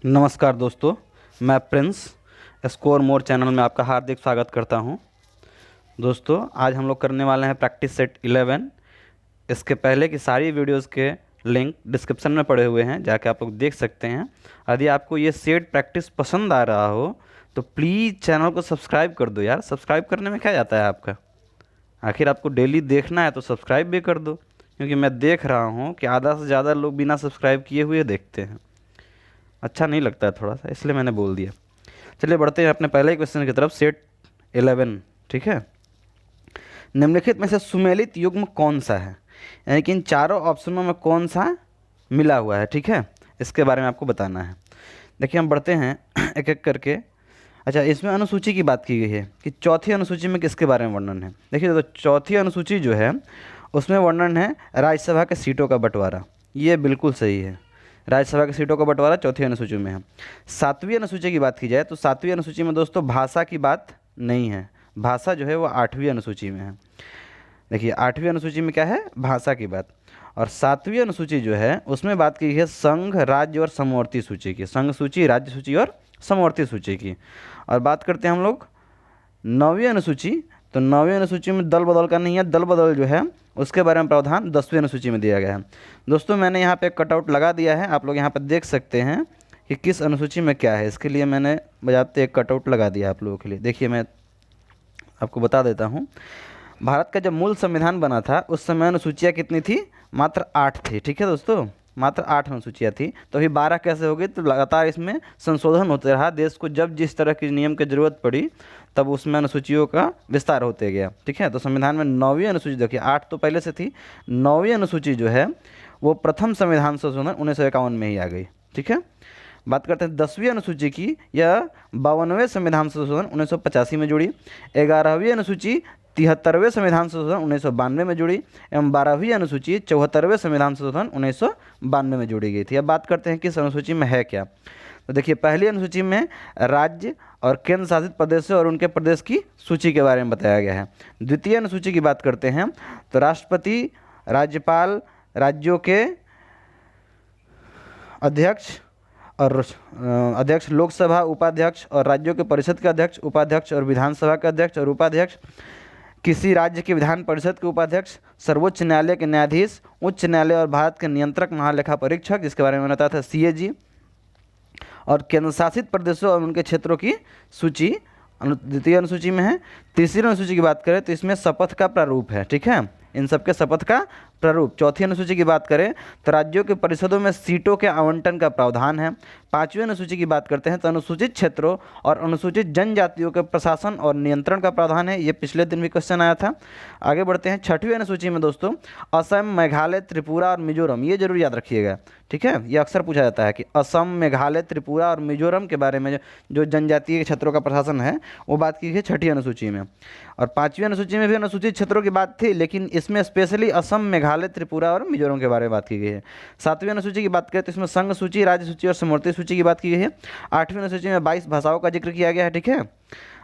नमस्कार दोस्तों, मैं प्रिंस स्कोर मोर चैनल में आपका हार्दिक स्वागत करता हूं। दोस्तों, आज हम लोग करने वाले हैं प्रैक्टिस सेट 11। इसके पहले की सारी वीडियोस के लिंक डिस्क्रिप्शन में पड़े हुए हैं, जाके आप लोग देख सकते हैं। यदि आपको ये सेट प्रैक्टिस पसंद आ रहा हो तो प्लीज़ चैनल को सब्सक्राइब कर दो यार। सब्सक्राइब करने में क्या जाता है आपका, आखिर आपको डेली देखना है तो सब्सक्राइब भी कर दो, क्योंकि मैं देख रहा हूँ कि आधा से ज़्यादा लोग बिना सब्सक्राइब किए हुए देखते हैं। अच्छा नहीं लगता है थोड़ा सा, इसलिए मैंने बोल दिया। चलिए बढ़ते हैं अपने पहले क्वेश्चन की तरफ। सेट 11, ठीक है। निम्नलिखित में से सुमेलित युग्म कौन सा है, यानी कि इन चारों ऑप्शनों में कौन सा मिला हुआ है, ठीक है, इसके बारे में आपको बताना है। देखिए हम बढ़ते हैं एक एक करके। अच्छा, इसमें अनुसूची की बात की गई है कि चौथी अनुसूची में किसके बारे में वर्णन है। देखिए तो चौथी अनुसूची जो है उसमें वर्णन है राज्यसभा के सीटों का बंटवारा। ये बिल्कुल सही है, राज्यसभा की सीटों का बंटवारा चौथी अनुसूची में है। सातवीं अनुसूची की बात की जाए तो सातवीं अनुसूची में दोस्तों भाषा की बात नहीं है। भाषा जो है वो आठवीं अनुसूची में है। देखिए आठवीं अनुसूची में क्या है, भाषा की बात। और सातवीं अनुसूची जो है उसमें बात की है संघ, राज्य और समवर्ती सूची की। संघ सूची, राज्य सूची और समवर्ती सूची की। और बात करते हैं हम लोग नौवीं अनुसूची। तो नौवीं अनुसूची में दल बदल का नहीं है। दल बदल जो है उसके बारे में प्रावधान 10वीं अनुसूची में दिया गया है। दोस्तों मैंने यहाँ पे कटआउट लगा दिया है, आप लोग यहाँ पर देख सकते हैं कि किस अनुसूची में क्या है। इसके लिए मैंने बजाते एक कटआउट लगा दिया आप लोगों के लिए। देखिए मैं आपको बता देता हूँ। भारत का जब मूल संविधान बना था उस समय अनुसूचियाँ कितनी थी, मात्र 8 थी, ठीक है दोस्तों, मात्र 8 अनुसूचियाँ थी। तो अभी 12 कैसे हो गई, तो लगातार इसमें संशोधन होते रहा। देश को जब जिस तरह की नियम की ज़रूरत पड़ी तब उसमें अनुसूचियों का विस्तार होते गया, ठीक है। तो संविधान में 9वीं अनुसूची, देखिए 8 तो पहले से थी, 9वीं अनुसूची जो है वो प्रथम संविधान संशोधन 1951 में ही आ गई, ठीक है। बात करते हैं 10वीं अनुसूची की, यह 52वें संविधान संशोधन 1985 में जुड़ी। 11वीं अनुसूची 73वें संविधान संशोधन 1992 में जुड़ी एवं 12वीं अनुसूची 74वें संविधान संशोधन 1992 में जोड़ी गई थी। अब बात करते हैं किस अनुसूची में है क्या। तो देखिए पहली अनुसूची में राज्य और केंद्र शासित प्रदेशों और उनके प्रदेश की सूची के बारे में बताया गया है। द्वितीय अनुसूची की बात करते हैं तो राष्ट्रपति, राज्यपाल, राज्यों के अध्यक्ष और अध्यक्ष, लोकसभा उपाध्यक्ष और राज्यों के परिषद के अध्यक्ष, उपाध्यक्ष और विधानसभा के अध्यक्ष और उपाध्यक्ष, किसी राज्य के विधान परिषद के उपाध्यक्ष, सर्वोच्च न्यायालय के न्यायाधीश, उच्च न्यायालय और भारत के नियंत्रक महालेखा परीक्षक, जिसके बारे में बताया था CAG, और केंद्र शासित प्रदेशों और उनके क्षेत्रों की सूची द्वितीय अनुसूची में है। तीसरी अनुसूची की बात करें तो इसमें शपथ का प्रारूप है, ठीक है, इन सबके शपथ का प्रारूप। चौथी अनुसूची की बात करें तो राज्यों के परिषदों में सीटों के आवंटन का प्रावधान है। पांचवी अनुसूची की बात करते हैं तो अनुसूचित क्षेत्रों और अनुसूचित जनजातियों के प्रशासन और नियंत्रण का प्रावधान है। ये पिछले दिन भी क्वेश्चन आया था। आगे बढ़ते हैं छठवीं अनुसूची में दोस्तों असम, मेघालय, त्रिपुरा और मिजोरम, ये जरूर याद रखिएगा, ठीक है। ये अक्सर पूछा जाता है कि असम, मेघालय, त्रिपुरा और मिजोरम के बारे में जो जनजातीय क्षेत्रों का प्रशासन है वो बात की है छठी अनुसूची में। और पाँचवीं अनुसूची में भी अनुसूचित क्षेत्रों की बात थी, लेकिन इसमें स्पेशली असम, मेघालय, त्रिपुरा और मिजोरम के बारे में बात की गई है। सातवीं अनुसूची की बात करें तो इसमें संघ सूची, राज्य सूची और समवर्ती सूची की बात की गई है। आठवीं अनुसूची में 22 भाषाओं का जिक्र किया गया है, ठीक है।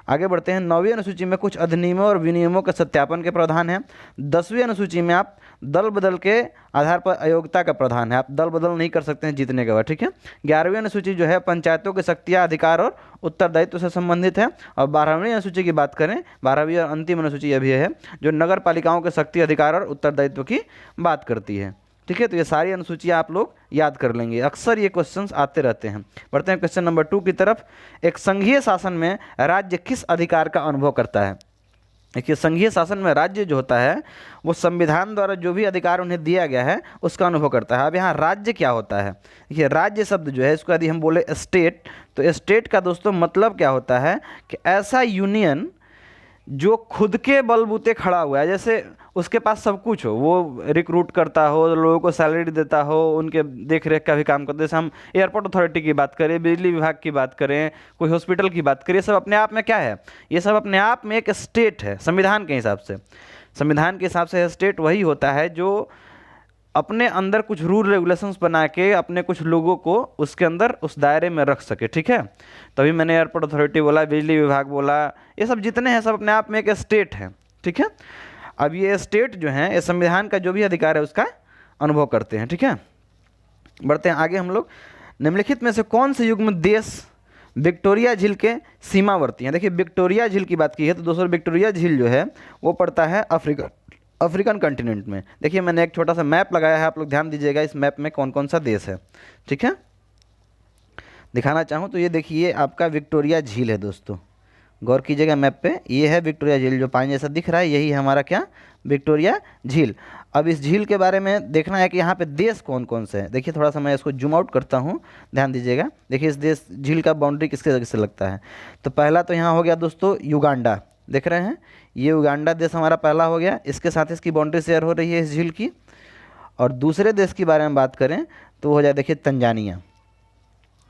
आगे बढ़ते हैं नौवीं अनुसूची में कुछ अधिनियमों और विनियमों के सत्यापन के प्रावधान है। 10वीं अनुसूची में आप दल बदल के आधार पर अयोग्यता का प्रावधान है, आप दल बदल नहीं कर सकते हैं जीतने के बाद, ठीक है। 11वीं अनुसूची जो है पंचायतों की शक्तियाँ, अधिकार और उत्तरदायित्व से संबंधित है। और 12वीं अनुसूची की बात करें, 12वीं और अंतिम अनुसूची यह भी है जो नगर पालिकाओं के शक्ति, अधिकार और उत्तरदायित्व की बात करती है, ठीक है। तो ये सारी अनुसूचियाँ आप लोग याद कर लेंगे, अक्सर ये क्वेश्चंस आते रहते हैं। बढ़ते हैं क्वेश्चन नंबर 2 की तरफ। एक संघीय शासन में राज्य किस अधिकार का अनुभव करता है। देखिए संघीय शासन में राज्य जो होता है वो संविधान द्वारा जो भी अधिकार उन्हें दिया गया है उसका अनुभव करता है। अब यहाँ राज्य क्या होता है, देखिए राज्य शब्द जो है इसको यदि हम बोले स्टेट, तो स्टेट का दोस्तों मतलब क्या होता है कि ऐसा यूनियन जो खुद के बलबूते खड़ा हुआ है, जैसे उसके पास सब कुछ हो, वो रिक्रूट करता हो, लोगों को सैलरी देता हो, उनके देख रेख का भी काम करता है। जैसे हम एयरपोर्ट अथॉरिटी की बात करें, बिजली विभाग की बात करें, कोई हॉस्पिटल की बात करें, ये सब अपने आप में क्या है, ये सब अपने आप में एक स्टेट है संविधान के हिसाब से। संविधान के हिसाब से स्टेट वही होता है जो अपने अंदर कुछ रूल रेगुलेशंस बना के अपने कुछ लोगों को उसके अंदर उस दायरे में रख सके, ठीक है। तभी मैंने एयरपोर्ट अथॉरिटी बोला, बिजली विभाग बोला, ये सब जितने हैं सब अपने आप में एक स्टेट है, ठीक है। अब ये स्टेट जो हैं ये संविधान का जो भी अधिकार है उसका अनुभव करते हैं, ठीक है। बढ़ते हैं आगे हम लोग निम्नलिखित में से कौन से युग में देश विक्टोरिया झील के सीमावर्ती हैं? देखिए विक्टोरिया झील की बात की है तो दोस्तों विक्टोरिया झील जो है वो पड़ता है अफ्रीकन कॉन्टिनेंट में। देखिए मैंने एक छोटा सा मैप लगाया है, आप लोग ध्यान दीजिएगा इस मैप में कौन कौन सा देश है। ठीक है, दिखाना चाहूँ तो ये देखिए आपका विक्टोरिया झील है दोस्तों, गौर कीजिएगा मैप पे, ये है विक्टोरिया झील जो पानी जैसा दिख रहा है, यही है हमारा क्या विक्टोरिया झील। अब इस झील के बारे में देखना है कि यहाँ पे देश कौन कौन से हैं। देखिए थोड़ा सा मैं इसको जूम आउट करता हूँ, ध्यान दीजिएगा। देखिए इस देश झील का बाउंड्री किसके जगह से लगता है, तो पहला तो यहाँ हो गया दोस्तों युगांडा, देख रहे हैं ये युगांडा देश हमारा पहला हो गया, इसके साथ इसकी बाउंड्री शेयर हो रही है इस झील की। और दूसरे देश की बारे में बात करें तो हो जाए देखिए तंजानिया।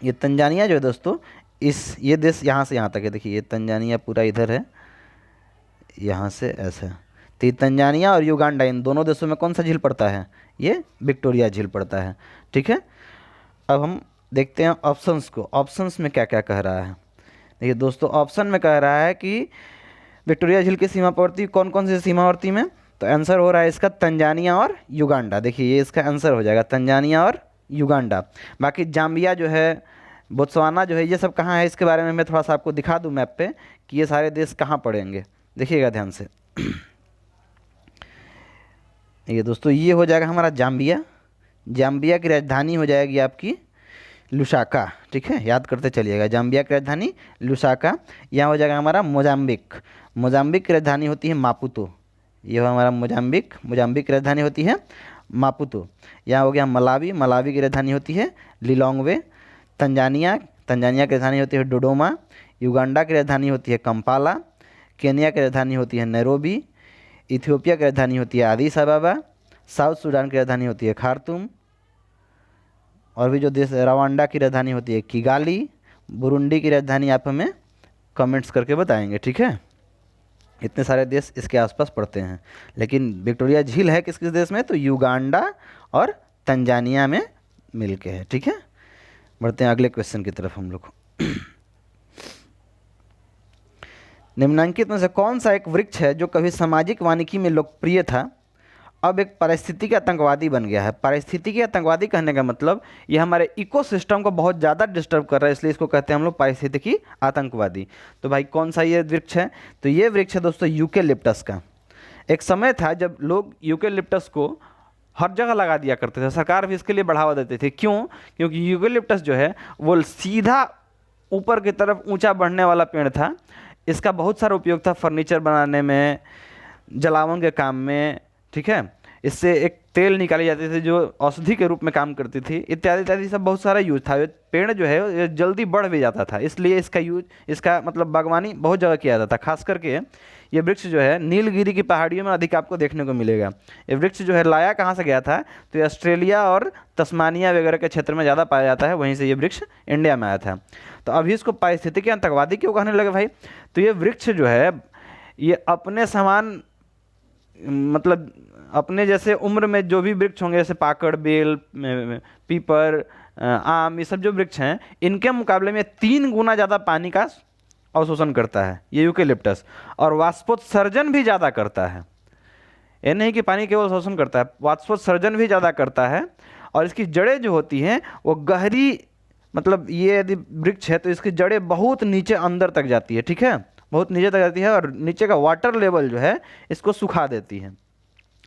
ये तंजानिया जो है दोस्तों ये देश यहाँ से यहाँ तक है, देखिए ये तंजानिया पूरा इधर है, यहाँ से ऐसा। तो ये तंजानिया और युगांडा इन दोनों देशों में कौन सा झील पड़ता है, ये विक्टोरिया झील पड़ता है। ठीक है, अब हम देखते हैं ऑप्शंस को, ऑप्शंस में क्या क्या कह रहा है। देखिए दोस्तों ऑप्शन में कह रहा है कि विक्टोरिया झील की सीमावर्ती कौन कौन सी सीमावर्ती में, तो आंसर हो रहा है इसका तंजानिया और युगांडा। देखिए ये इसका आंसर हो जाएगा तंजानिया और युगांडा। बाकी जाम्बिया जो है, बोत्सवाना जो है, ये सब कहाँ है इसके बारे में मैं थोड़ा सा आपको दिखा दूं मैप पे कि ये सारे देश कहाँ पड़ेंगे, देखिएगा ध्यान से। ये दोस्तों ये हो जाएगा हमारा जाम्बिया, जाम्बिया की राजधानी हो जाएगी आपकी लुसाका। ठीक है, याद करते चलिएगा, जाम्बिया की राजधानी लुसाका। यहाँ हो जाएगा हमारा मोजाम्बिक, मोजाम्बिक की राजधानी होती है मापुतो, ये हो हमारा मोजाम्बिक, मोजाम्बिक की राजधानी होती है मापुतो। यहाँ हो गया मलावी, मलावी की राजधानी होती है लिलोंगवे। तंजानिया, तंजानिया की राजधानी होती है डोडोमा। युगांडा की राजधानी होती है कंपाला। केनिया की राजधानी होती है नैरोबी। इथियोपिया की राजधानी होती है आदिस अबाबा। साउथ सूडान की राजधानी होती है खार्तूम। और भी जो देश रवांडा की राजधानी होती है किगाली। बुरुंडी की राजधानी आप हमें कमेंट्स करके बताएंगे। ठीक है, इतने सारे देश इसके आसपास पड़ते हैं, लेकिन विक्टोरिया झील है किस किस देश में, तो युगांडा और तंजानिया में मिलके है। ठीक है, बढ़ते हैं अगले क्वेश्चन की तरफ हम लोग। निम्नलिखित में से कौन सा एक वृक्ष है जो कभी सामाजिक वानिकी में लोकप्रिय था, अब एक पारिस्थितिकी आतंकवादी बन गया है। पारिस्थितिकी आतंकवादी कहने का मतलब ये हमारे इकोसिस्टम को बहुत ज़्यादा डिस्टर्ब कर रहा है, इसलिए इसको कहते हैं हम लोग पारिस्थितिकी आतंकवादी। तो भाई कौन सा ये वृक्ष है, तो ये वृक्ष है दोस्तों यूकेलिप्टस का। एक समय था जब लोग यूकेलिप्टस को हर जगह लगा दिया करते थे, सरकार भी इसके लिए बढ़ावा देते थे। क्यों, क्योंकि यूकेलिप्टस जो है वो सीधा ऊपर की तरफ ऊंचा बढ़ने वाला पेड़ था। इसका बहुत सारा उपयोग था फर्नीचर बनाने में, जलावन के काम में। ठीक है, इससे एक तेल निकाली जाती थी जो औषधि के रूप में काम करती थी, इत्यादि इत्यादि सब बहुत सारा यूज था। पेड़ जो है ये जल्दी बढ़ भी जाता था, इसलिए इसका यूज, इसका मतलब बागवानी बहुत जगह किया जाता था। खास करके ये वृक्ष जो है नीलगिरी की पहाड़ियों में अधिक आपको देखने को मिलेगा। ये वृक्ष जो है लाया कहाँ से गया था, तो ये ऑस्ट्रेलिया और तस्मानिया वगैरह के क्षेत्र में ज़्यादा पाया जाता है, वहीं से ये वृक्ष इंडिया में आया था। तो अभी इसको पारिस्थितिकी आतंकवादी क्यों कहने लगे भाई, तो ये वृक्ष जो है ये अपने समान, मतलब अपने जैसे उम्र में जो भी वृक्ष होंगे, जैसे पाकड़, बेल, पीपर, आम, ये सब जो वृक्ष हैं, इनके मुकाबले में 3 गुना ज़्यादा पानी का अवशोषण करता है ये यूकेलिप्टस, और वाष्पोत्सर्जन भी ज़्यादा करता है। ये नहीं कि पानी केवल अवशोषण करता है, वाष्पोत्सर्जन भी ज़्यादा करता है। और इसकी जड़ें जो होती हैं वो गहरी, मतलब ये यदि वृक्ष है तो इसकी जड़ें बहुत नीचे अंदर तक जाती है। ठीक है, बहुत नीचे तक जाती है, और नीचे का वाटर लेवल जो है इसको सुखा देती है,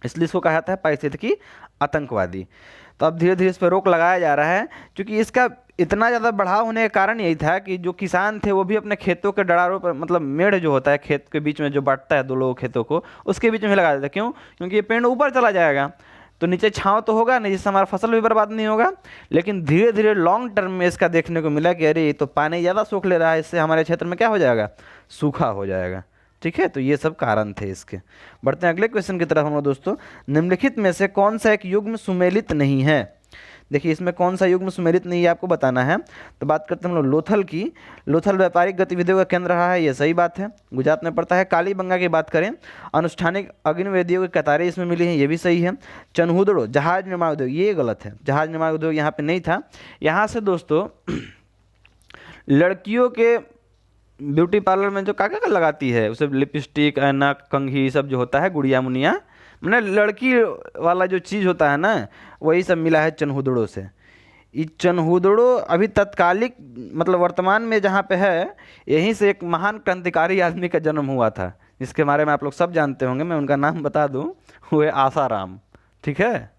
इसलिए इसको कहा जाता है पारिस्थितिकी आतंकवादी। तो अब धीरे धीरे इस पर रोक लगाया जा रहा है, क्योंकि इसका इतना ज़्यादा बढ़ाव होने का कारण यही था कि जो किसान थे वो भी अपने खेतों के डरारों पर, मतलब मेढ़ जो होता है खेत के बीच में जो बांटता है 2 लोगों खेतों को, उसके बीच में लगा देता है। क्यों, क्योंकि ये पेड़ ऊपर चला जाएगा तो नीचे छांव तो होगा नहीं, जिससे हमारा फसल भी बर्बाद नहीं होगा। लेकिन धीरे धीरे लॉन्ग टर्म में इसका देखने को मिला कि अरे ये तो पानी ज़्यादा सोख ले रहा है, इससे हमारे क्षेत्र में क्या हो जाएगा, सूखा हो जाएगा। ठीक है, तो ये सब कारण थे इसके। बढ़ते हैं अगले क्वेश्चन की तरफ हम लोग दोस्तों। निम्नलिखित में से कौन सा एक युग्म सुमेलित नहीं है, देखिए इसमें कौन सा युग्म सुमेलित नहीं है आपको बताना है। तो बात करते हैं हम लोग लोथल की। लोथल व्यापारिक गतिविधियों का केंद्र रहा है, ये सही बात है, गुजरात में पड़ता है। कालीबंगा की बात करें, अनुष्ठानिक अग्निवेदियों की कतारें इसमें मिली हैं, ये भी सही है। चनहुदड़ो जहाज निर्माण उद्योग, ये गलत है, जहाज निर्माण उद्योग यहाँ पे नहीं था। यहाँ से दोस्तों लड़कियों के ब्यूटी पार्लर में जो काका का लगाती है, उसे लिपस्टिक, ऐनक, कंघी सब जो होता है, गुड़िया मुनिया, मैंने लड़की वाला जो चीज़ होता है ना, वही सब मिला है चनहुदड़ों से। ये चनहुदड़ो अभी तत्कालिक मतलब वर्तमान में जहाँ पे है, यहीं से एक महान क्रांतिकारी आदमी का जन्म हुआ था, जिसके बारे में आप लोग सब जानते होंगे। मैं उनका नाम बता दूं, वो है आसाराम। ठीक है,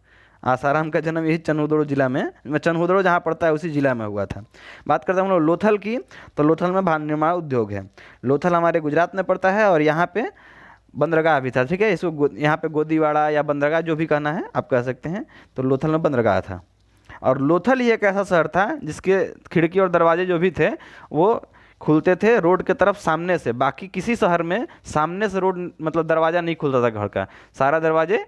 आसाराम का जन्म यही चनहुदड़ो जिला में, चनहुदड़ो जहाँ पड़ता है उसी जिला में हुआ था। बात करते हैं हम लोग लोथल की, तो लोथल में भवन निर्माण उद्योग है। लोथल हमारे गुजरात में पड़ता है और यहाँ पे बंदरगाह भी था। ठीक है, इसको यहाँ पे गोदीवाड़ा या बंदरगाह जो भी कहना है आप कह सकते हैं। तो लोथल में बंदरगाह था, और लोथल ही एक ऐसा शहर था जिसके खिड़की और दरवाजे जो भी थे वो खुलते थे रोड के तरफ सामने से। बाकी किसी शहर में सामने से रोड मतलब दरवाज़ा नहीं खुलता था घर का, सारा दरवाजे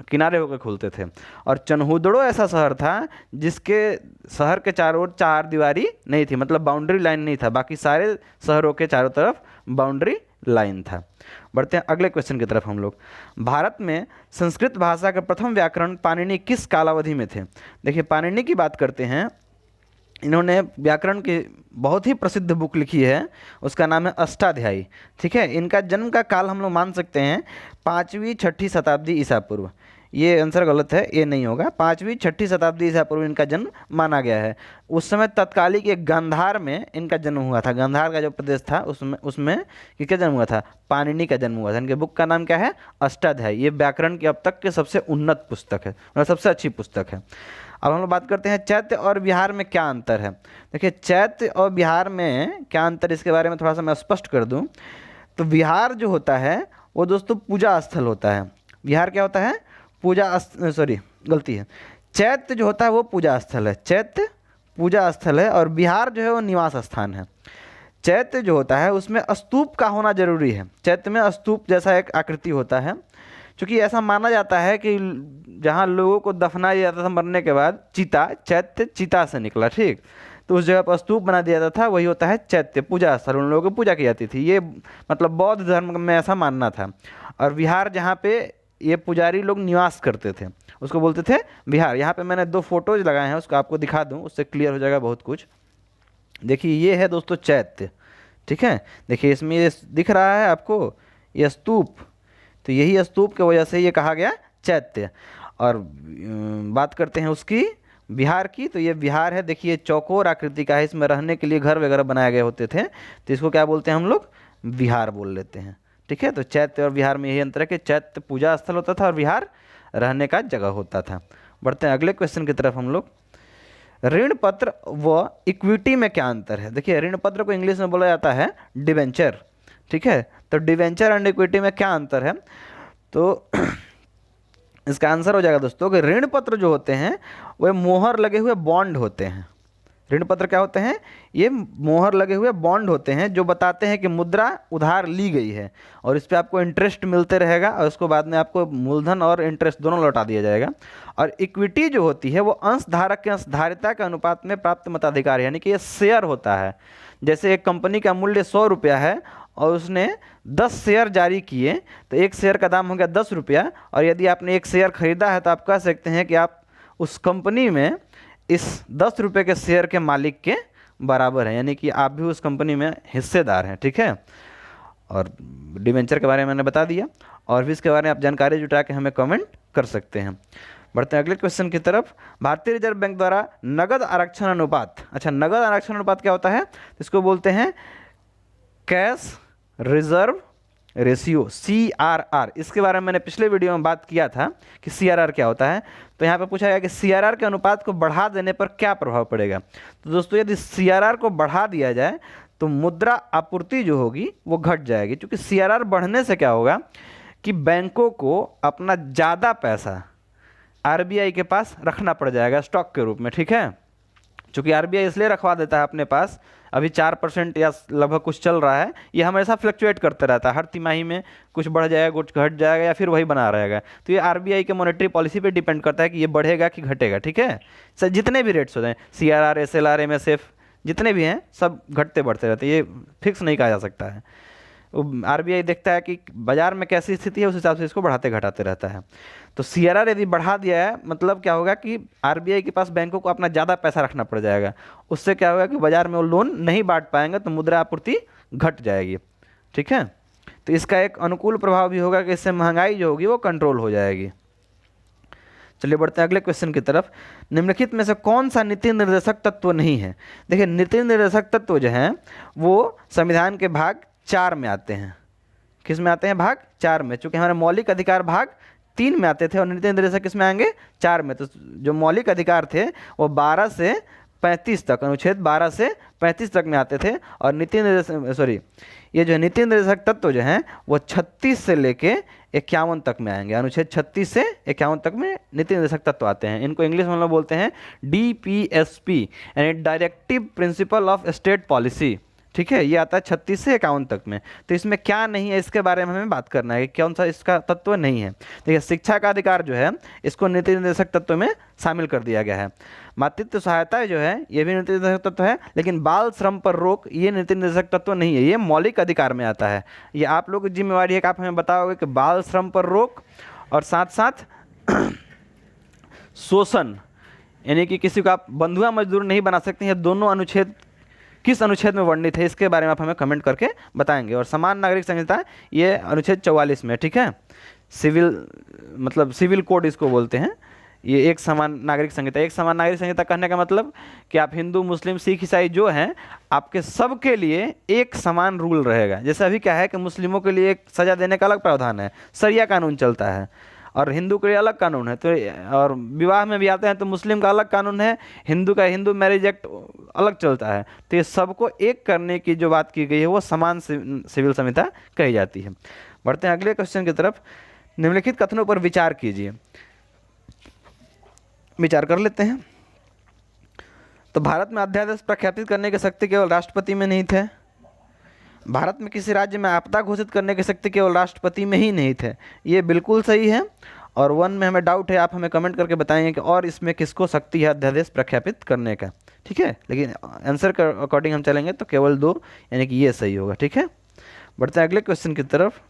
किनारे होकर खुलते थे। और चनहुदड़ो ऐसा शहर था जिसके शहर के चारों ओर चार दीवारी नहीं थी, मतलब बाउंड्री लाइन नहीं था, बाकी सारे शहरों के चारों तरफ बाउंड्री लाइन था। बढ़ते हैं अगले क्वेश्चन की तरफ हम लोग। भारत में संस्कृत भाषा का प्रथम व्याकरण पाणिनि किस कालावधि में थे? देखिए, पाणिनि की बात करते हैं, इन्होंने व्याकरण की बहुत ही प्रसिद्ध बुक लिखी है, उसका नाम है अष्टाध्यायी। ठीक है, इनका जन्म का काल हम लोग मान सकते हैं 5वीं-6ठी शताब्दी ईसा पूर्व। ये आंसर गलत है, ये नहीं होगा। 5वीं-6ठी शताब्दी ईसा पूर्व इनका जन्म माना गया है। उस समय तत्कालिक एक गांधार में इनका जन्म हुआ था। गांधार का जो प्रदेश था उसमें किसका जन्म हुआ था? पाणिनि का जन्म हुआ था। इनके बुक का नाम क्या है? अष्टाध्यायी। ये व्याकरण की अब तक के सबसे उन्नत पुस्तक है, मतलब सबसे अच्छी पुस्तक है। अब हम लोग बात करते हैं चैत्य और विहार में क्या अंतर है। देखिए, चैत्य और विहार में क्या अंतर, इसके बारे में थोड़ा सा मैं स्पष्ट कर दूं। तो विहार जो होता है वो दोस्तों पूजा स्थल होता है। विहार क्या होता है? चैत्य जो होता है वो पूजा स्थल है, चैत्य पूजा स्थल है, और विहार जो है वो निवास स्थान है। चैत्य जो होता है उसमें स्तूप का होना जरूरी है। चैत्य में स्तूप जैसा एक आकृति होता है, क्योंकि ऐसा माना जाता है कि जहाँ लोगों को दफनाया जाता था मरने के बाद, चैत्य चिता से निकला। ठीक, तो उस जगह पर स्तूप बना दिया जाता था, वही होता है चैत्य पूजा स्थल। उन लोगों की पूजा की जाती थी, ये मतलब बौद्ध धर्म में ऐसा मानना था। और विहार जहाँ पे ये पुजारी लोग निवास करते थे उसको बोलते थे विहार। यहाँ पे मैंने 2 फोटोज लगाए हैं, उसको आपको दिखा दूँ, उससे क्लियर हो जाएगा बहुत कुछ। देखिए, ये है दोस्तों चैत्य। ठीक है, देखिए इसमें ये दिख रहा है आपको, ये स्तूप, तो यही स्तूप की वजह से ये कहा गया चैत्य। और बात करते हैं उसकी विहार की, तो ये विहार है, देखिए चौकोर आकृति का है, इसमें रहने के लिए घर वगैरह बनाए गए होते थे, तो इसको क्या बोलते हैं हम लोग? विहार बोल लेते हैं। ठीक है, तो चैत्य और विहार में यही अंतर है कि चैत्य पूजा स्थल होता था और विहार रहने का जगह होता था। बढ़ते हैं अगले क्वेश्चन की तरफ हम लोग। ऋण पत्र व इक्विटी में क्या अंतर है? देखिए, ऋण पत्र को इंग्लिश में बोला जाता है डिबेंचर। ठीक है, तो डिबेंचर एंड इक्विटी में क्या अंतर है? तो इसका आंसर हो जाएगा दोस्तों कि ऋण पत्र जो होते हैं वे मोहर लगे हुए बॉन्ड होते हैं। ऋण पत्र क्या होते हैं? ये मोहर लगे हुए बॉन्ड होते हैं जो बताते हैं कि मुद्रा उधार ली गई है और इस पर आपको इंटरेस्ट मिलते रहेगा, और उसको बाद में आपको मूलधन और इंटरेस्ट दोनों लौटा दिया जाएगा। और इक्विटी जो होती है वो अंशधारक के अंशधारिता के अनुपात में प्राप्त मताधिकार, यानी कि ये शेयर होता है। जैसे एक कंपनी का मूल्य 100 रुपया है और उसने 10 शेयर जारी किए, तो एक शेयर का दाम हो गया 10 रुपया, और यदि आपने एक शेयर खरीदा है तो आप कह सकते हैं कि आप उस कंपनी में इस 10 रुपये के शेयर के मालिक के बराबर हैं, यानी कि आप भी उस कंपनी में हिस्सेदार हैं। ठीक है, और डिवेंचर के बारे में मैंने बता दिया, और भी इसके बारे में आप जानकारी जुटा के हमें कमेंट कर सकते हैं। बढ़ते हैं अगले क्वेश्चन की तरफ। भारतीय रिजर्व बैंक द्वारा नगद आरक्षण अनुपात, अच्छा नगद आरक्षण अनुपात क्या होता है? इसको बोलते हैं कैश रिजर्व रेशियो, CRR। इसके बारे में मैंने पिछले वीडियो में बात किया था कि CRR क्या होता है। तो यहाँ पे पूछा गया कि CRR के अनुपात को बढ़ा देने पर क्या प्रभाव पड़ेगा। तो दोस्तों, यदि CRR को बढ़ा दिया जाए तो मुद्रा आपूर्ति जो होगी वो घट जाएगी, क्योंकि CRR बढ़ने से क्या होगा कि बैंकों को अपना ज़्यादा पैसा RBI के पास रखना पड़ जाएगा स्टॉक के रूप में। ठीक है, चूँकि RBI इसलिए रखवा देता है अपने पास, अभी 4% या लगभग कुछ चल रहा है, ये हमेशा फ्लक्चुएट करते रहता है, हर तिमाही में कुछ बढ़ जाएगा कुछ घट जाएगा या फिर वही बना रहेगा। तो ये RBI के मॉनेटरी पॉलिसी पे डिपेंड करता है कि ये बढ़ेगा कि घटेगा। ठीक है, सर जितने भी रेट्स होते हैं CRR, SLR, MSF जितने भी हैं सब घटते बढ़ते रहते हैं, ये फिक्स नहीं कहा जा सकता है। RBI देखता है कि बाजार में कैसी स्थिति है, उस हिसाब से इसको बढ़ाते घटाते रहता है। तो CRR यदि बढ़ा दिया है मतलब क्या होगा कि RBI के पास बैंकों को अपना ज़्यादा पैसा रखना पड़ जाएगा, उससे क्या होगा कि बाजार में वो लोन नहीं बांट पाएंगे, तो मुद्रा आपूर्ति घट जाएगी। ठीक है, तो इसका एक अनुकूल प्रभाव भी होगा कि इससे महंगाई जो होगी वो कंट्रोल हो जाएगी। चलिए बढ़ते हैं अगले क्वेश्चन की तरफ। निम्नलिखित में से कौन सा नीति निर्देशक तत्व नहीं है? देखिए, नीति निर्देशक तत्व जो हैं वो संविधान के भाग 4 में आते हैं। किस में आते हैं? भाग 4 में। चूंकि हमारे मौलिक अधिकार भाग 3 में आते थे और नीति निर्देशक किस में आएंगे? 4 में। तो जो मौलिक अधिकार थे वो 12 से 35 तक, अनुच्छेद 12 से 35 तक में आते थे, और नीति निर्देशक ये जो नीति निर्देशक तत्व जो हैं वो 36 से लेके 51 तक में आएंगे। अनुच्छेद 36 से 51 तक में नीति निर्देशक तत्व आते हैं। इनको इंग्लिश में हम लोग बोलते हैं DPSP, यानी directive principle of state policy. ठीक है, ये आता है 36 से 51 तक में। तो इसमें क्या नहीं है, इसके बारे में हमें बात करना है कि कौन सा इसका तत्व नहीं है। देखिए, शिक्षा का अधिकार जो है इसको नीति निर्देशक तत्व में शामिल कर दिया गया है। मातृत्व सहायता जो है ये भी नीति निर्देशक तत्व है, लेकिन बाल श्रम पर रोक ये नीति निर्देशक तत्व नहीं है, ये मौलिक अधिकार में आता है। ये आप लोग की जिम्मेवारी है कि आप हमें बताओगे कि बाल श्रम पर रोक और साथ साथ शोषण, यानी कि किसी को आप बंधुआ मजदूर नहीं बना सकते हैं, दोनों अनुच्छेद किस अनुच्छेद में वर्णित है इसके बारे में आप हमें कमेंट करके बताएंगे। और समान नागरिक संहिता ये अनुच्छेद 44 में, ठीक है, सिविल मतलब सिविल कोड इसको बोलते हैं। ये एक समान नागरिक संहिता। एक समान नागरिक संहिता कहने का मतलब कि आप हिंदू, मुस्लिम, सिख, ईसाई जो हैं आपके सब के लिए एक समान रूल रहेगा। जैसे अभी क्या है कि मुस्लिमों के लिए एक सज़ा देने का अलग प्रावधान है, शरिया कानून चलता है, और हिंदू के लिए अलग कानून है। तो और विवाह में भी आते हैं तो मुस्लिम का अलग कानून है, हिंदू का हिंदू मैरिज एक्ट अलग चलता है। तो ये सबको एक करने की जो बात की गई है वो समान सिविल संहिता कही जाती है। बढ़ते हैं अगले क्वेश्चन की तरफ। निम्नलिखित कथनों पर विचार कीजिए। विचार कर लेते हैं। तो भारत में अध्यादेश प्रख्यापित करने की शक्ति केवल राष्ट्रपति में नहीं थे। भारत में किसी राज्य में आपदा घोषित करने की शक्ति केवल राष्ट्रपति में ही नहीं थे। ये बिल्कुल सही है। और 1 में हमें डाउट है, आप हमें कमेंट करके बताएंगे कि और इसमें किसको शक्ति है अध्यादेश प्रख्यापित करने का। ठीक है, लेकिन आंसर के अकॉर्डिंग हम चलेंगे तो केवल 2, यानी कि ये सही होगा। ठीक है, बढ़ते हैं अगले क्वेश्चन की तरफ।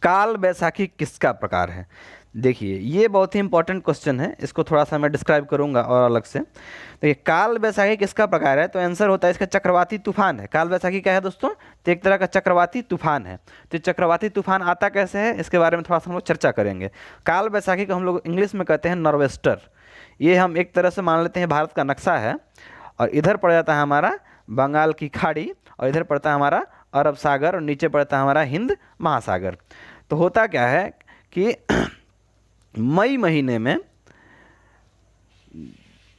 काल बैसाखी किसका प्रकार है? देखिए, ये बहुत ही इंपॉर्टेंट क्वेश्चन है, इसको थोड़ा सा मैं डिस्क्राइब करूंगा और अलग से। तो ये काल बैसाखी किसका प्रकार है? तो आंसर होता है इसका चक्रवाती तूफान है। काल बैसाखी क्या है दोस्तों? तो एक तरह का चक्रवाती तूफान है। तो चक्रवाती तूफान आता कैसे है इसके बारे में थोड़ा सा हम लोग चर्चा करेंगे। काल बैसाखी को हम लोग इंग्लिश में कहते हैं नॉर्वेस्टर। ये हम एक तरह से मान लेते हैं भारत का नक्शा है, और इधर पड़ जाता है हमारा बंगाल की खाड़ी, और इधर पड़ता है हमारा अरब सागर, और नीचे पड़ता है हमारा हिंद महासागर। तो होता क्या है कि मई महीने में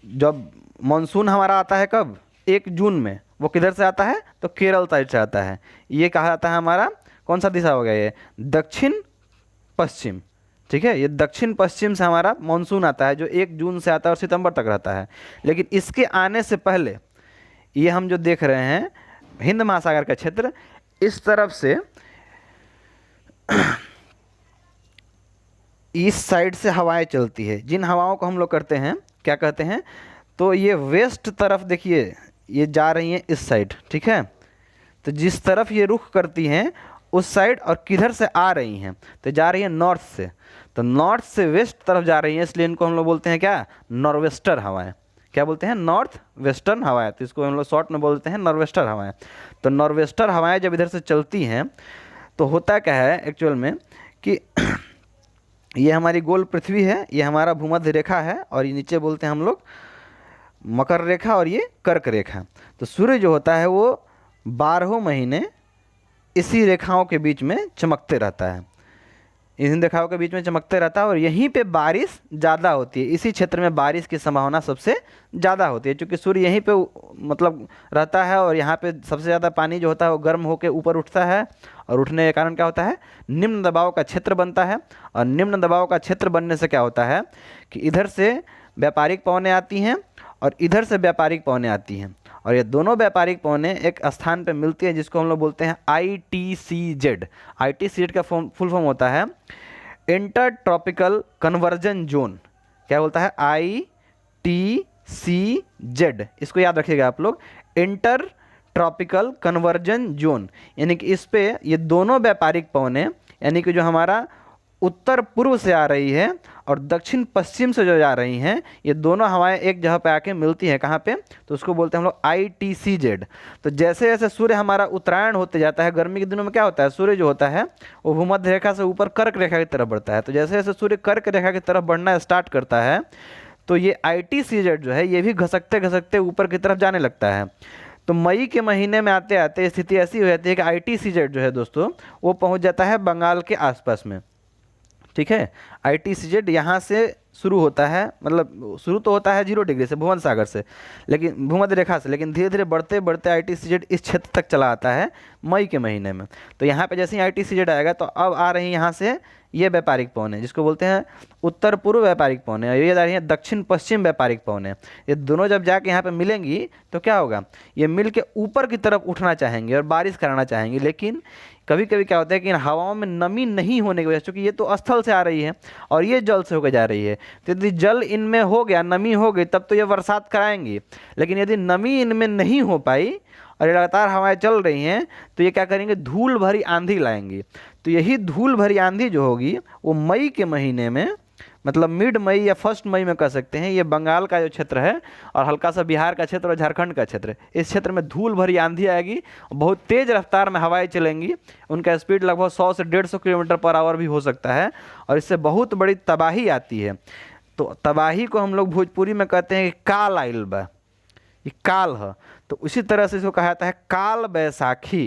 जब मानसून हमारा आता है, कब? 1 जून में। वो किधर से आता है? तो केरल साइड से आता है। ये कहा जाता है हमारा कौन सा दिशा हो गया? ये दक्षिण पश्चिम। ठीक है, ये दक्षिण पश्चिम से हमारा मानसून आता है, जो 1 जून से आता है और सितंबर तक रहता है। लेकिन इसके आने से पहले ये हम जो देख रहे हैं हिंद महासागर का क्षेत्र, इस तरफ से इस साइड से हवाएं चलती है, जिन हवाओं को हम लोग करते हैं क्या कहते हैं? तो ये वेस्ट तरफ देखिए, ये जा रही हैं इस साइड। ठीक है, तो जिस तरफ ये रुख करती हैं उस साइड, और किधर से आ रही हैं? तो जा रही हैं नॉर्थ से। तो नॉर्थ से वेस्ट तरफ जा रही हैं, इसलिए इनको हम लोग बोलते हैं क्या? नॉर्वेस्टर हवाएं। क्या बोलते हैं? नॉर्थ वेस्टर्न हवाएं। तो इसको हम लोग शॉर्ट में बोलते हैं नॉर्वेस्टर हवाएं। तो नॉर्वेस्टर हवाएं जब इधर से चलती हैं तो होता क्या है एक्चुअल में कि ये हमारी गोल पृथ्वी है, ये हमारा भूमध्य रेखा है, और ये नीचे बोलते हैं हम लोग मकर रेखा, और ये कर्क रेखा। तो सूर्य जो होता है वो 12 महीने इसी रेखाओं के बीच में चमकते रहता है, इन रेखाओं के बीच में चमकते रहता है, और यहीं पे बारिश ज़्यादा होती है। इसी क्षेत्र में बारिश की संभावना सबसे ज़्यादा होती है, क्योंकि सूर्य यहीं पे मतलब रहता है, और यहाँ पे सबसे ज़्यादा पानी जो होता है वो गर्म होकर ऊपर उठता है, और उठने के कारण क्या होता है? निम्न दबाव का क्षेत्र बनता है। और निम्न दबाव का क्षेत्र बनने से क्या होता है कि इधर से व्यापारिक पवनें आती हैं और इधर से व्यापारिक पवनें आती हैं, और ये दोनों व्यापारिक पवनें एक स्थान पे मिलती है जिसको हम लोग बोलते हैं ITCZ। ITCZ का फुल फॉर्म होता है इंटर ट्रॉपिकल कन्वर्जन जोन। क्या बोलता है? ITCZ। इसको याद रखिएगा आप लोग, इंटर ट्रॉपिकल कन्वर्जन जोन। यानी कि इस पे ये दोनों व्यापारिक पवनें, यानी कि जो हमारा उत्तर पूर्व से आ रही है और दक्षिण पश्चिम से जो जा रही हैं, ये दोनों हवाएं एक जगह पे आके मिलती हैं। कहाँ पे? तो उसको बोलते हैं हम लोग ITCZ। तो जैसे जैसे सूर्य हमारा उत्तरायण होते जाता है, गर्मी के दिनों में क्या होता है, सूर्य जो होता है वो भूमध्य रेखा से ऊपर कर्क रेखा की तरफ बढ़ता है। तो जैसे जैसे सूर्य कर्क रेखा की तरफ बढ़ना स्टार्ट करता है, तो ये ITCZ जो है ये भी घसकते घसकते ऊपर की तरफ जाने लगता है। तो मई के महीने में आते आते स्थिति ऐसी हो जाती है कि ITCZ जो है दोस्तों वो पहुंच जाता है बंगाल के आसपास में। ठीक है, ITCZ यहाँ से शुरू होता है, मतलब शुरू तो होता है 0 डिग्री से, भुमध्य सागर से, लेकिन भूमध्य रेखा से, लेकिन धीरे धीरे बढ़ते बढ़ते ITCZ इस क्षेत्र तक चला आता है मई के महीने में। तो यहाँ पे जैसे ही ITCZ आएगा तो अब आ रही है यहाँ से ये व्यापारिक पवनें, जिसको बोलते हैं उत्तर पूर्व व्यापारिक पवनें, और ये आ रही है दक्षिण पश्चिम व्यापारिक पवनें। ये दोनों जब जाके यहाँ पे मिलेंगी तो क्या होगा, ये मिल के ऊपर की तरफ उठना चाहेंगे और बारिश कराना चाहेंगे। लेकिन कभी कभी क्या होता है कि इन हवाओं में नमी नहीं होने की वजह से, क्योंकि ये तो स्थल से आ रही है और ये जल से होकर जा रही है, तो यदि जल इनमें हो गया, नमी हो गई, तब तो ये बरसात कराएंगी। लेकिन यदि नमी इनमें नहीं हो पाई और ये लगातार हवाएं चल रही हैं, तो ये क्या करेंगे, धूल भरी आंधी लाएंगी। तो यही धूल भरी आंधी जो होगी वो मई के महीने में, मतलब मिड मई या फर्स्ट मई में कह सकते हैं, ये बंगाल का जो क्षेत्र है और हल्का सा बिहार का क्षेत्र और झारखंड का क्षेत्र, इस क्षेत्र में धूल भरी आंधी आएगी, बहुत तेज़ रफ्तार में हवाएं चलेंगी। उनका स्पीड लगभग 100 से 150 किलोमीटर पर आवर भी हो सकता है, और इससे बहुत बड़ी तबाही आती है। तो तबाही को हम लोग भोजपुरी में कहते हैं कि काल आइल बा, ये काल है। तो उसी तरह से इसको कहा जाता है काल बैसाखी,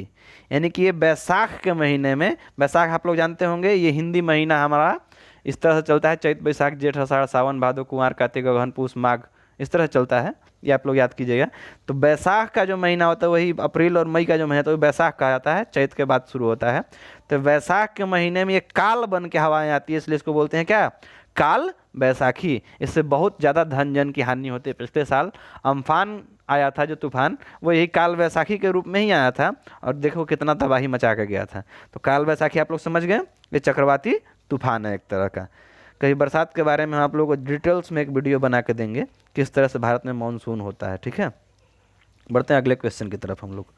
यानी कि ये बैसाख के महीने में, बैसाख आप लोग जानते होंगे ये हिंदी महीना हमारा इस तरह से चलता है, चैत बैसाख जेठ आषाढ़ सावन भादो कुंवार कार्तिक अगहन पूस माघ, इस तरह चलता है, ये आप लोग याद कीजिएगा। तो बैसाख का जो महीना होता है वही अप्रैल और मई का जो महीना तो बैसाख कहा जाता है, चैत के बाद शुरू होता है। तो बैसाख के महीने में ये काल बन के हवाएं आती है, इसलिए इसको बोलते हैं क्या, काल बैसाखी। इससे बहुत ज़्यादा धन जन की हानि होती है। पिछले साल अम्फान आया था जो तूफान, वो यही काल बैसाखी के रूप में ही आया था, और देखो कितना तबाही मचा के गया था। तो काल बैसाखी आप लोग समझ गए, ये चक्रवाती तूफान है एक तरह का। कहीं बरसात के बारे में हम आप लोगों को डिटेल्स में एक वीडियो बना के देंगे, किस तरह से भारत में मानसून होता है। ठीक है, बढ़ते हैं अगले क्वेश्चन की तरफ हम लोग।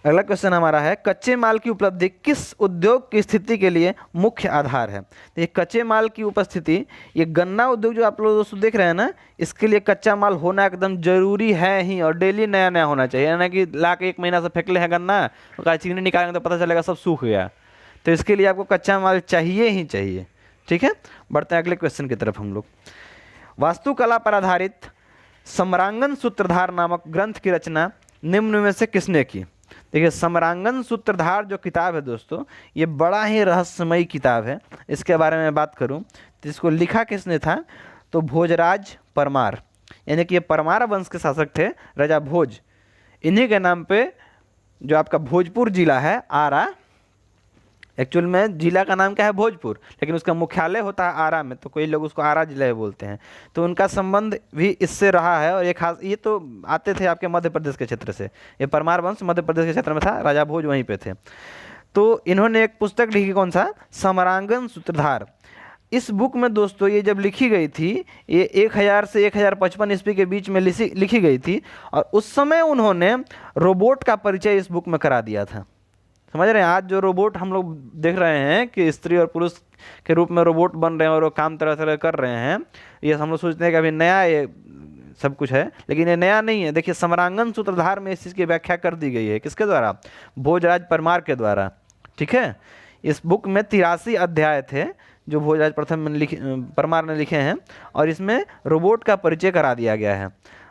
अगला क्वेश्चन हमारा है, कच्चे माल की उपलब्धि किस उद्योग की स्थिति के लिए मुख्य आधार है। तो ये कच्चे माल की उपस्थिति, ये गन्ना उद्योग जो आप लोग दोस्तों देख रहे हैं ना, इसके लिए कच्चा माल होना एकदम जरूरी है ही, और डेली नया नया होना चाहिए, यानी कि ला के 1 महीना से फेंक ले है गन्ना, उसका चीनी निकालेंगे तो पता चलेगा सब सूख गया। तो इसके लिए आपको कच्चा माल चाहिए ही चाहिए। ठीक है, बढ़ते हैं अगले क्वेश्चन की तरफ हम लोग। वास्तुकला पर आधारित सम्रांगन सूत्रधार नामक ग्रंथ की रचना निम्न में से किसने की। देखिए, सम्रांगन सूत्रधार जो किताब है दोस्तों, ये बड़ा ही रहस्यमयी किताब है। इसके बारे में बात करूं तो इसको लिखा किसने था, तो भोजराज परमार, यानी कि ये परमार वंश के शासक थे, राजा भोज। इन्हीं के नाम पे जो आपका भोजपुर जिला है, आरा, एक्चुअल में जिला का नाम क्या है, भोजपुर, लेकिन उसका मुख्यालय होता है आरा में, तो कोई लोग उसको आरा जिला बोलते हैं। तो उनका संबंध भी इससे रहा है, और एक खास, ये तो आते थे आपके मध्य प्रदेश के क्षेत्र से, ये परमार वंश मध्य प्रदेश के क्षेत्र में था, राजा भोज वहीं पे थे। तो इन्होंने एक पुस्तक लिखी, कौन सा, सम्रांगन सूत्रधार। इस बुक में दोस्तों ये जब लिखी गई थी, ये 1000 से 1055 ईस्वी के बीच में लिखी गई थी, और उस समय उन्होंने रोबोट का परिचय इस बुक में करा दिया था। समझ रहे हैं, आज जो रोबोट हम लोग देख रहे हैं कि स्त्री और पुरुष के रूप में रोबोट बन रहे हैं और वो काम तरह तरह कर रहे हैं, ये हम लोग सोचते हैं कि अभी नया ये सब कुछ है, लेकिन ये नया नहीं है। देखिए, सम्रांगन सूत्रधार में इस चीज़ की व्याख्या कर दी गई है, किसके द्वारा, भोजराज परमार के द्वारा। ठीक है, इस बुक में 83 अध्याय थे जो भोजराज परमार ने लिखे हैं, और इसमें रोबोट का परिचय करा दिया गया है।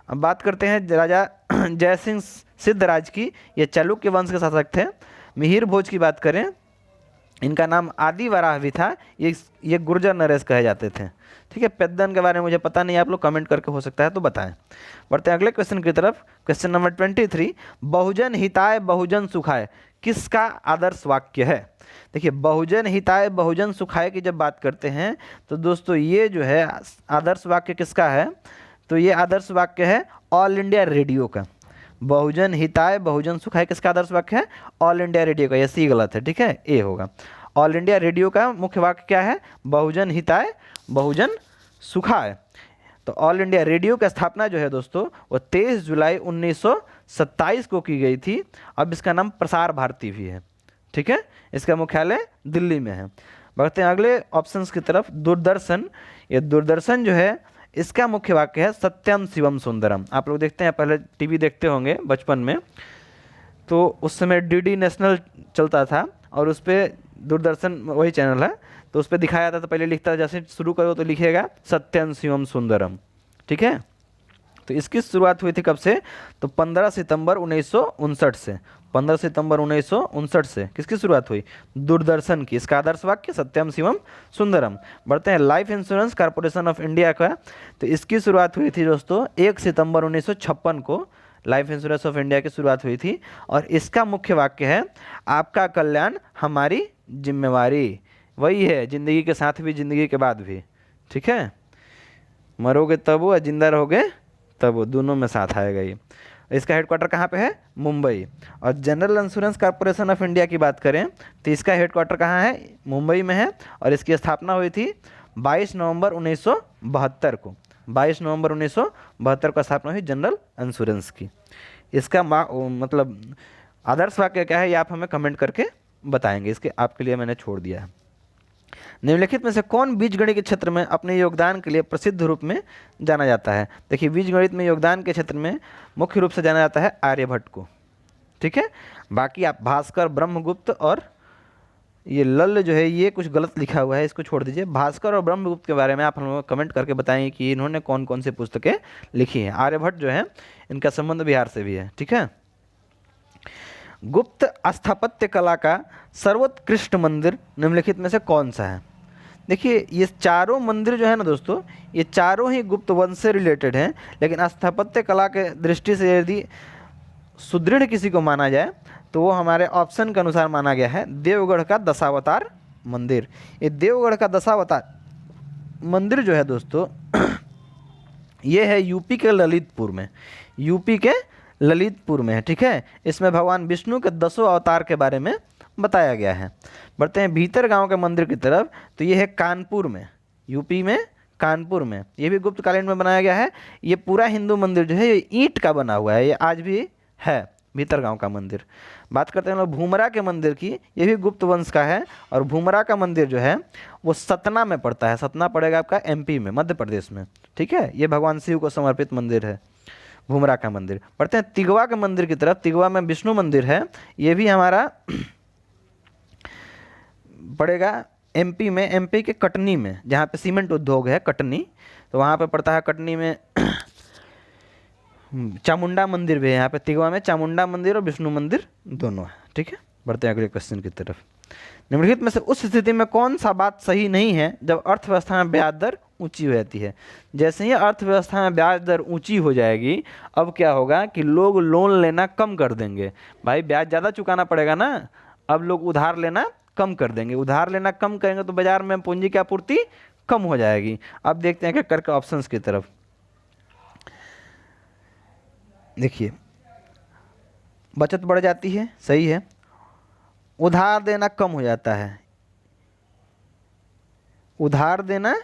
अब बात करते हैं राजा जयसिंह सिद्धराज की, ये चालुक्य वंश के शासक थे। मिहिर भोज की बात करें, इनका नाम आदि वराह भी था, ये गुर्जर नरेश कहे जाते थे। ठीक है, पेद्दन के बारे में मुझे पता नहीं, आप लोग कमेंट करके हो सकता है तो बताएं। बढ़ते हैं अगले क्वेश्चन की तरफ। क्वेश्चन नंबर 23, बहुजन हिताय बहुजन सुखाय किसका आदर्श वाक्य है। देखिए, बहुजन हिताय बहुजन सुखाय की जब बात करते हैं तो दोस्तों ये जो है आदर्श वाक्य किसका है, तो ये आदर्श वाक्य है ऑल इंडिया रेडियो का। बहुजन हिताय बहुजन सुखाय किसका आदर्श वाक्य है, ऑल इंडिया रेडियो का। ये सी गलत है, ठीक है, ए होगा। ऑल इंडिया रेडियो का मुख्य वाक्य क्या है, बहुजन हिताय बहुजन सुखाय। तो ऑल इंडिया रेडियो की स्थापना जो है दोस्तों वो 23 जुलाई 1927 को की गई थी। अब इसका नाम प्रसार भारती भी है। ठीक है, इसका मुख्यालय दिल्ली में है। बढ़ते हैं अगले ऑप्शंस की तरफ। दूरदर्शन, ये दूरदर्शन जो है इसका मुख्य वाक्य है सत्यम शिवम सुंदरम। आप लोग देखते हैं, पहले टीवी देखते होंगे बचपन में, तो उस समय डीडी नेशनल चलता था और उस पर दूरदर्शन वही चैनल है, तो उस पर दिखाया जाता था। पहले लिखता था, जैसे शुरू करो तो लिखेगा सत्यम शिवम सुंदरम, ठीक है। तो इसकी शुरुआत हुई थी कब से? तो 15 सितंबर 1959 से। 15 सितंबर 1959 से किसकी शुरुआत हुई? दूरदर्शन की। इसका आदर्श वाक्य सत्यम शिवम सुंदरम। बढ़ते हैं life insurance corporation of India का, तो इसकी शुरुआत हुई थी दोस्तों 1 सितंबर 1956 को लाइफ इंश्योरेंस ऑफ इंडिया की शुरुआत हुई थी। और इसका मुख्य वाक्य है आपका कल्याण हमारी जिम्मेवारी। वही है, जिंदगी के साथ भी जिंदगी के बाद भी, ठीक है। मरोगे तब वो, जिंदा रहोगे तब वो, दोनों में साथ आएगा ये। इसका हेडक्वार्टर कहाँ पे है? मुंबई। और general insurance corporation of India की बात करें तो इसका हेडक्वार्टर कहाँ है? मुंबई में है। और इसकी स्थापना हुई थी 22 नवंबर 1972 को। 22 नवंबर 1972 को स्थापना हुई जनरल इंश्योरेंस की। इसका मतलब आदर्श वाक्य क्या है, ये आप हमें कमेंट करके बताएंगे। इसके आपके लिए मैंने छोड़ दिया है। निम्नलिखित में से कौन बीजगणित के क्षेत्र में अपने योगदान के लिए प्रसिद्ध रूप में जाना जाता है? देखिए, बीजगणित में योगदान के क्षेत्र में मुख्य रूप से जाना जाता है आर्यभट्ट को, ठीक है। बाकी आप भास्कर, ब्रह्मगुप्त और ये लल्ल जो है ये कुछ गलत लिखा हुआ है, इसको छोड़ दीजिए। भास्कर और ब्रह्मगुप्त के बारे में आप हम लोग कमेंट करके बताएंगे कि इन्होंने कौन कौन सी पुस्तकें लिखी हैं। आर्यभट्ट जो है इनका संबंध बिहार से भी है, ठीक है। गुप्त स्थापत्य कला का सर्वोत्कृष्ट मंदिर निम्नलिखित में से कौन सा है? देखिए, ये चारों मंदिर जो है ना दोस्तों, ये चारों ही गुप्त वंश से रिलेटेड हैं। लेकिन स्थापत्य कला के दृष्टि से यदि सुदृढ़ किसी को माना जाए तो वो हमारे ऑप्शन के अनुसार माना गया है देवगढ़ का दशावतार मंदिर। ये देवगढ़ का दशावतार मंदिर जो है दोस्तों ये है यूपी के ललितपुर में। यूपी के ललितपुर में है, ठीक है। इसमें भगवान विष्णु के 10 अवतार के बारे में बताया गया है। बढ़ते हैं भीतर गांव के मंदिर की तरफ, तो ये है कानपुर में, यूपी में कानपुर में। ये भी गुप्त कालीन में बनाया गया है। ये पूरा हिंदू मंदिर जो है ये ईंट का बना हुआ है, ये आज भी है भीतर गांव का मंदिर। बात करते हैं लोग भूमरा के मंदिर की, ये भी गुप्त वंश का है। और भूमरा का मंदिर जो है वो सतना में पड़ता है। सतना पड़ेगा आपका एमपी में, मध्य प्रदेश में, ठीक है। ये भगवान शिव को समर्पित मंदिर है, भूमरा का मंदिर। पढ़ते हैं तिगवा के मंदिर की तरफ। तिगवा में विष्णु मंदिर है, ये भी हमारा पड़ेगा एमपी में, एमपी के कटनी में, जहाँ पे सीमेंट उद्योग है कटनी, तो वहाँ पे पड़ता है कटनी में। चामुंडा मंदिर भी है यहाँ पे तिगवा में, चामुंडा मंदिर और विष्णु मंदिर दोनों है, ठीक है। बढ़ते हैं अगले क्वेश्चन की तरफ। निम्नलिखित में से उस स्थिति में कौन सा बात सही नहीं है जब अर्थव्यवस्था में ब्याज दर ऊंची हो जाती है? जैसे ही अर्थव्यवस्था में ब्याज दर ऊंची हो जाएगी, अब क्या होगा कि लोग लोन लेना कम कर देंगे। भाई ब्याज ज़्यादा चुकाना पड़ेगा ना, अब लोग उधार लेना कम कर देंगे। उधार लेना कम करेंगे तो बाजार में पूंजी की आपूर्ति कम हो जाएगी। अब देखते हैं क्या करके ऑप्शंस की तरफ। देखिए, बचत बढ़ जाती है, सही है। उधार देना कम हो जाता है, उधार देना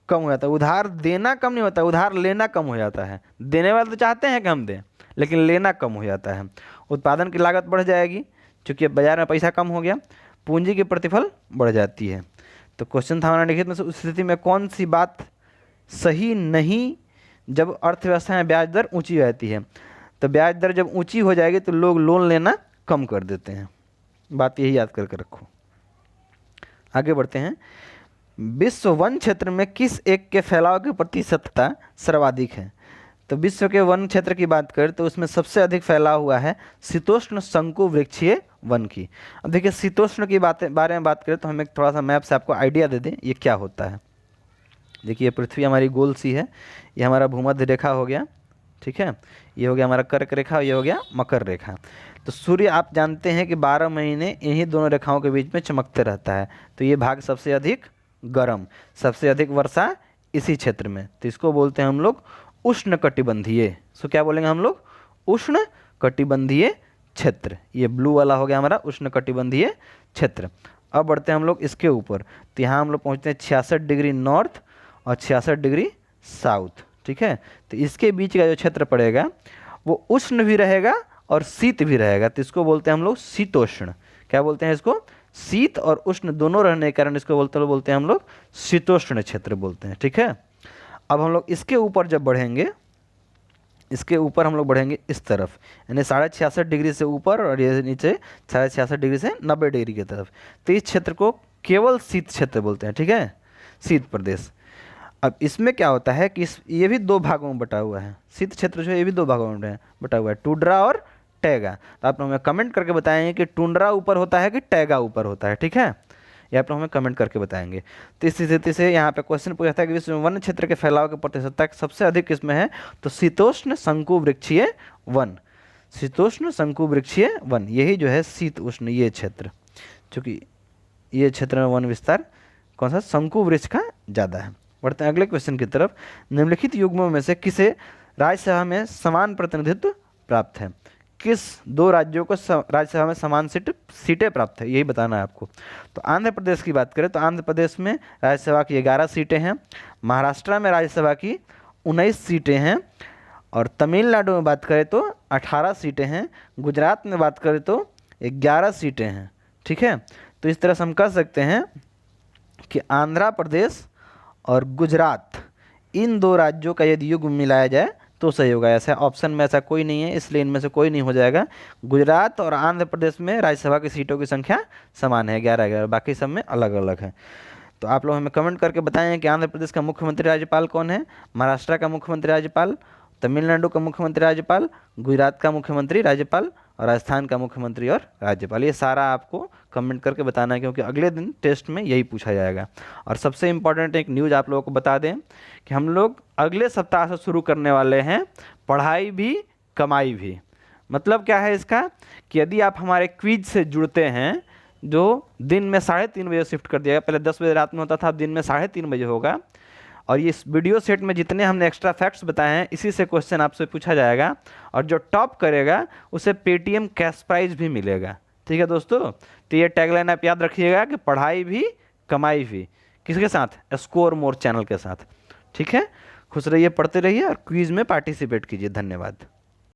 कम हो जाता है। उधार देना कम नहीं होता, उधार लेना कम हो जाता है। देने वाले तो चाहते हैं कि हम दें, लेकिन लेना कम हो जाता है। उत्पादन की लागत बढ़ जाएगी क्योंकि बाजार में पैसा कम हो गया। पूंजी की प्रतिफल बढ़ जाती है। तो क्वेश्चन था हमारा निहित में से उस स्थिति में कौन सी बात सही नहीं जब अर्थव्यवस्था में ब्याज दर ऊंची रहती है? तो ब्याज दर जब ऊंची हो जाएगी तो लोग लोन लेना कम कर देते हैं। बात यही याद करके रखो। आगे बढ़ते हैं। विश्व वन क्षेत्र में किस एक के फैलाव की प्रतिशतता सर्वाधिक है? तो विश्व के वन क्षेत्र की बात करें तो उसमें सबसे अधिक फैलाव हुआ है शीतोष्ण शंकु वृक्षीय वन की। अब देखिए, शीतोष्ण की बारे में बात करें तो हम एक थोड़ा सा मैप से आपको आइडिया दे दें ये क्या होता है। देखिए, पृथ्वी हमारी गोल सी है, ये हमारा भूमध्य रेखा हो गया, ठीक है। ये हो गया हमारा कर्क रेखा, ये हो गया मकर रेखा। तो सूर्य आप जानते हैं कि 12 महीने इन्हीं दोनों रेखाओं के बीच में चमकते रहता है। तो ये भाग सबसे अधिक गर्म, सबसे अधिक वर्षा इसी क्षेत्र में, तो इसको बोलते हैं हम लोग उष्ण कटिबंधीय। सो क्या बोलेंगे हम लोग? उष्ण कटिबंधीय क्षेत्र। ये ब्लू वाला हो गया हमारा उष्ण कटिबंधीय क्षेत्र। अब बढ़ते हैं हम लोग इसके ऊपर, तो यहाँ हम लोग पहुँचते हैं 66 डिग्री नॉर्थ और 66 डिग्री साउथ, ठीक है। तो इसके बीच का जो क्षेत्र पड़ेगा वो उष्ण भी रहेगा और शीत भी रहेगा, तो इसको बोलते हैं हम लोग शीतोष्ण। क्या बोलते हैं इसको? शीत और उष्ण दोनों रहने के कारण इसको बोलते हैं हम लोग शीतोष्ण क्षेत्र बोलते हैं। ठीक है, अब हम लोग इसके ऊपर जब बढ़ेंगे, इसके ऊपर हम लोग बढ़ेंगे इस तरफ, यानी 66.5 डिग्री से ऊपर और ये नीचे 66.5 डिग्री से 90 डिग्री की तरफ, तो इस क्षेत्र को केवल शीत क्षेत्र बोलते हैं। ठीक है, शीत प्रदेश। अब इसमें क्या होता है कि ये भी दो भागों में बटा हुआ है, शीत क्षेत्र जो है ये भी दो भागों में बटा हुआ है, टुंड्रा और टैगा। तो आप लोग हमें कमेंट करके बताएंगे कि टुंड्रा ऊपर होता है कि टैगा ऊपर होता है। ठीक है, ये आप लोग हमें कमेंट करके बताएंगे। तो इस स्थिति से यहाँ पे क्वेश्चन पूछा था कि विश्व में वन क्षेत्र के फैलाव की प्रतिशतता सबसे अधिक किसमें है, तो शीतोष्ण शंकु वृक्षीय वन, शीतोष्ण शंकु वृक्षीय वन, यही जो है शीत उष्ण ये क्षेत्र, चूँकि ये क्षेत्र में वन विस्तार कौन सा, शंकु वृक्ष का ज़्यादा है। बढ़ते हैं अगले क्वेश्चन की तरफ। निम्नलिखित युग्मों में से किसे राज्यसभा में समान प्रतिनिधित्व प्राप्त है, किस दो राज्यों को राज्यसभा में समान सीटें प्राप्त है, यही बताना है आपको। तो आंध्र प्रदेश की बात करें तो आंध्र प्रदेश में राज्यसभा की 11 सीटें हैं, महाराष्ट्र में राज्यसभा की 19 सीटें हैं, और तमिलनाडु में बात करें तो 18 सीटें हैं, गुजरात में बात करें तो 11 सीटें हैं। ठीक है, तो इस तरह से हम कह सकते हैं कि आंध्र प्रदेश और गुजरात इन दो राज्यों का यदि युग्म मिलाया जाए तो सही होगा। ऐसा ऑप्शन में ऐसा कोई नहीं है, इसलिए इनमें से कोई नहीं हो जाएगा। गुजरात और आंध्र प्रदेश में राज्यसभा की सीटों की संख्या समान है, 11-11, बाकी सब में अलग अलग है। तो आप लोग हमें कमेंट करके बताएं कि आंध्र प्रदेश का मुख्यमंत्री राज्यपाल कौन है, महाराष्ट्र का मुख्यमंत्री राज्यपाल, तमिलनाडु का मुख्यमंत्री राज्यपाल, गुजरात का मुख्यमंत्री राज्यपाल और राजस्थान का मुख्यमंत्री और राज्यपाल। ये सारा आपको कमेंट करके बताना है, क्योंकि अगले दिन टेस्ट में यही पूछा जाएगा। और सबसे इम्पॉर्टेंट एक न्यूज़ आप लोगों को बता दें कि हम लोग अगले सप्ताह से शुरू करने वाले हैं पढ़ाई भी कमाई भी। मतलब क्या है इसका, कि यदि आप हमारे क्विज से जुड़ते हैं, जो दिन में 3:30 बजे शिफ्ट कर दिया, पहले 10 बजे रात में होता था, अब दिन में 3:30 बजे होगा। और ये इस वीडियो सेट में जितने हमने एक्स्ट्रा फैक्ट्स बताए हैं, इसी से क्वेश्चन आपसे पूछा जाएगा, और जो टॉप करेगा उसे पेटीएम कैश प्राइज भी मिलेगा। ठीक है दोस्तों, तो ये टैगलाइन आप याद रखिएगा कि पढ़ाई भी कमाई भी, किसके साथ, स्कोर मोर चैनल के साथ। ठीक है, खुश रहिए, पढ़ते रहिए और क्विज में पार्टिसिपेट कीजिए। धन्यवाद।